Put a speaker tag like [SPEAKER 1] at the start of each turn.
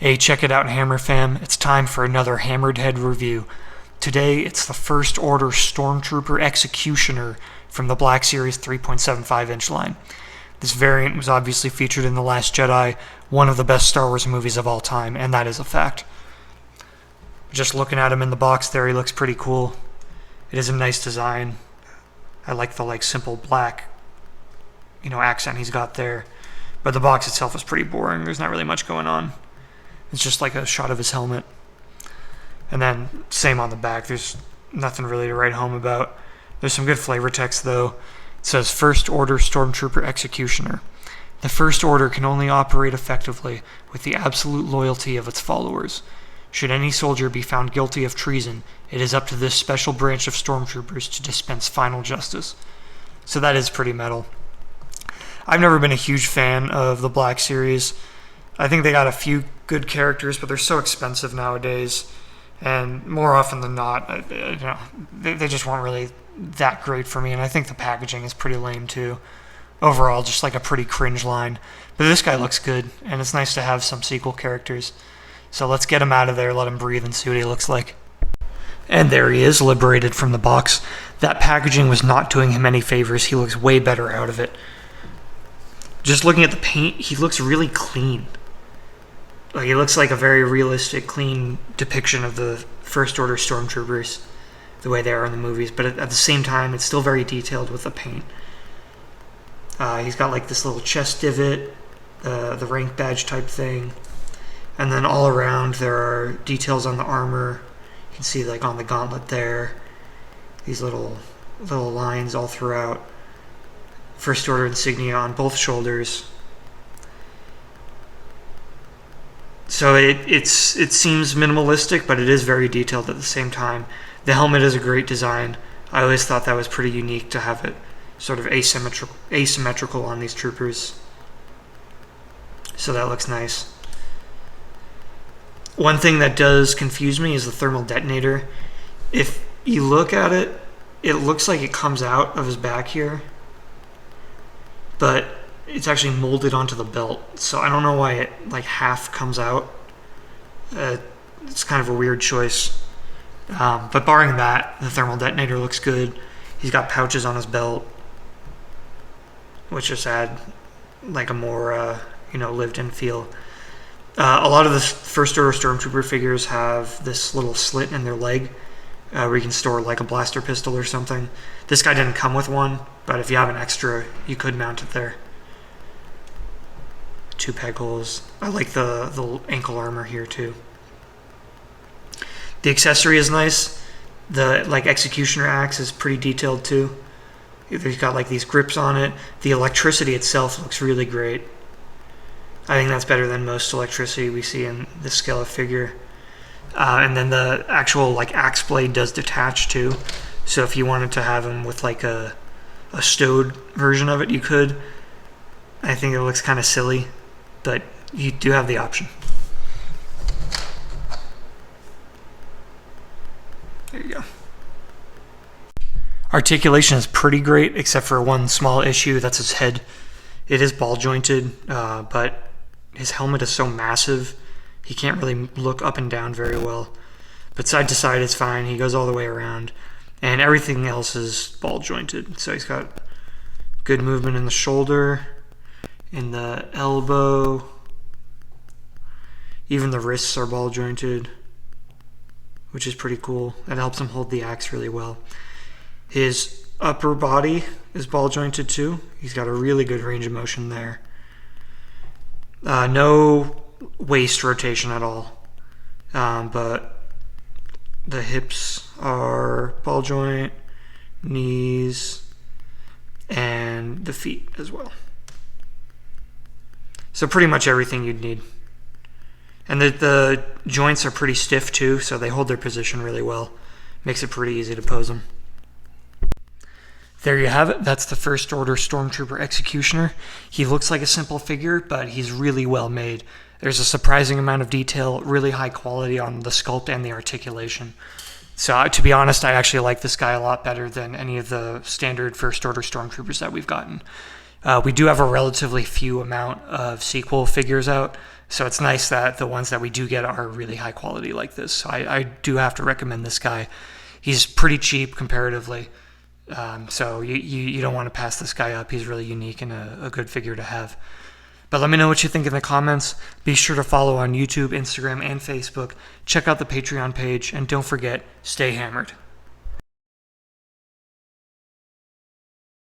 [SPEAKER 1] Hey, check it out, Hammer Fam. It's time for another HammeredHead review. Today, it's the First Order Stormtrooper Executioner from the Black Series 3.75-inch line. This variant was obviously featured in The Last Jedi, one of the best Star Wars movies of all time, and that is a fact. Just looking at him in the box there, he looks pretty cool. It is a nice design. I like the simple black, accent he's got there. But the box itself is pretty boring. There's not really much going on. It's just like a shot of his helmet. And then same on the back. There's nothing really to write home about. There's some good flavor text though. It says First Order Stormtrooper Executioner. The First Order can only operate effectively with the absolute loyalty of its followers. Should any soldier be found guilty of treason, it is up to this special branch of stormtroopers to dispense final justice. So that is pretty metal. I've never been a huge fan of the Black Series. I think they got a few good characters, but they're so expensive nowadays. And more often than not, they just weren't really that great for me. And I think the packaging is pretty lame too. Overall, just like a pretty cringe line. But this guy looks good, and it's nice to have some sequel characters. So let's get him out of there, let him breathe, and see what he looks like. And there he is, liberated from the box. That packaging was not doing him any favors. He looks way better out of it. Just looking at the paint, he looks really clean. He looks like a very realistic, clean depiction of the First Order Stormtroopers, the way they are in the movies. But at the same time, it's still very detailed with the paint. He's got this little chest divot, the rank badge type thing. And then all around, there are details on the armor. You can see on the gauntlet there, these little lines all throughout. First Order insignia on both shoulders. So it seems minimalistic, but it is very detailed at the same time. The helmet is a great design. I always thought that was pretty unique to have it sort of asymmetrical on these troopers. So that looks nice. One thing that does confuse me is the thermal detonator. If you look at it, it looks like it comes out of his back here, but it's actually molded onto the belt, so I don't know why it half comes out. It's kind of a weird choice. But barring that, the thermal detonator looks good. He's got pouches on his belt, which just add a more lived-in feel. A lot of the First Order Stormtrooper figures have this little slit in their leg where you can store a blaster pistol or something. This guy didn't come with one, but if you have an extra, you could mount it there. 2 peg holes. I like the ankle armor here too. The accessory is nice. The Executioner axe is pretty detailed too. He's got these grips on it. The electricity itself looks really great. I think that's better than most electricity we see in this scale of figure. And then the actual axe blade does detach too. So if you wanted to have him with a stowed version of it, you could. I think it looks kind of silly, but you do have the option. There you go. Articulation is pretty great, except for one small issue. That's his head. It is ball jointed, but his helmet is so massive, he can't really look up and down very well. But side to side is fine. He goes all the way around. And everything else is ball jointed. So he's got good movement in the shoulder, in the elbow. Even the wrists are ball jointed, which is pretty cool. That helps him hold the axe really well. His upper body is ball jointed too. He's got a really good range of motion there. No waist rotation at all, but the hips are ball joint, knees, and the feet as well. So pretty much everything you'd need. And the joints are pretty stiff too, so they hold their position really well. Makes it pretty easy to pose them. There you have it. That's the First Order Stormtrooper Executioner. He looks like a simple figure, but he's really well made. There's a surprising amount of detail, really high quality on the sculpt and the articulation. So to be honest, I actually like this guy a lot better than any of the standard First Order Stormtroopers that we've gotten. We do have a relatively few amount of sequel figures out, so it's nice that the ones that we do get are really high quality like this. So I do have to recommend this guy. He's pretty cheap comparatively, so you don't want to pass this guy up. He's really unique and a good figure to have. But let me know what you think in the comments. Be sure to follow on YouTube, Instagram, and Facebook. Check out the Patreon page, and don't forget, stay hammered.